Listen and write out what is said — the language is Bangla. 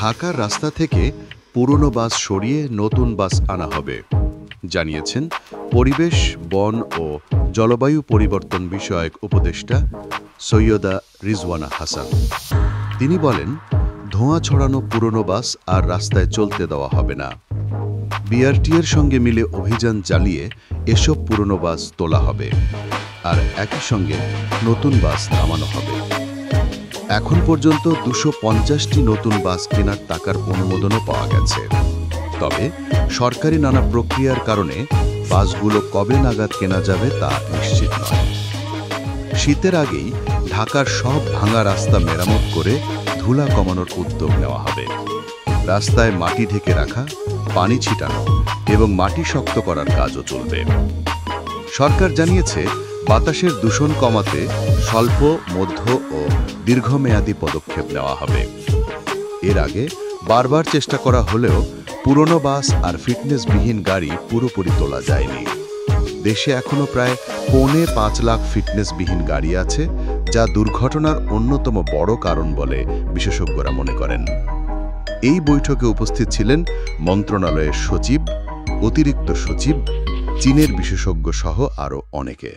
ঢাকার রাস্তা থেকে পুরনো বাস সরিয়ে নতুন বাস আনা হবে, জানিয়েছেন পরিবেশ, বন ও জলবায়ু পরিবর্তন বিষয়ক উপদেষ্টা সৈয়দা রিজওয়ানা হাসান। তিনি বলেন, ধোঁয়া ছড়ানো পুরনো বাস আর রাস্তায় চলতে দেওয়া হবে না। বিআরটিএর সঙ্গে মিলে অভিযান চালিয়ে এসব পুরনো বাস তোলা হবে আর একই সঙ্গে নতুন বাস নামানো হবে। এখন পর্যন্ত 250টি নতুন বাস কেনার টাকার অনুমোদনও পাওয়া গেছে। তবে সরকারি নানা প্রক্রিয়ার কারণে বাসগুলো কবে নাগাদ কেনা যাবে তা নিশ্চিত নয়। শীতের আগেই ঢাকার সব ভাঙা রাস্তা মেরামত করে ধুলা কমানোর উদ্যোগ নেওয়া হবে। রাস্তায় মাটি ঢেকে রাখা, পানি ছিটানো এবং মাটি শক্ত করার কাজও চলবে। সরকার জানিয়েছে, বাতাসের দূষণ কমাতে স্বল্প, মধ্য ও দীর্ঘমেয়াদী পদক্ষেপ নেওয়া হবে। এর আগে বারবার চেষ্টা করা হলেও পুরনো বাস আর ফিটনেসবিহীন গাড়ি পুরোপুরি তোলা যায়নি। দেশে এখনও প্রায় 4.5 লাখ ফিটনেসবিহীন গাড়ি আছে, যা দুর্ঘটনার অন্যতম বড় কারণ বলে বিশেষজ্ঞরা মনে করেন। এই বৈঠকে উপস্থিত ছিলেন মন্ত্রণালয়ের সচিব, অতিরিক্ত সচিব, চীনের বিশেষজ্ঞ সহ আরও অনেকে।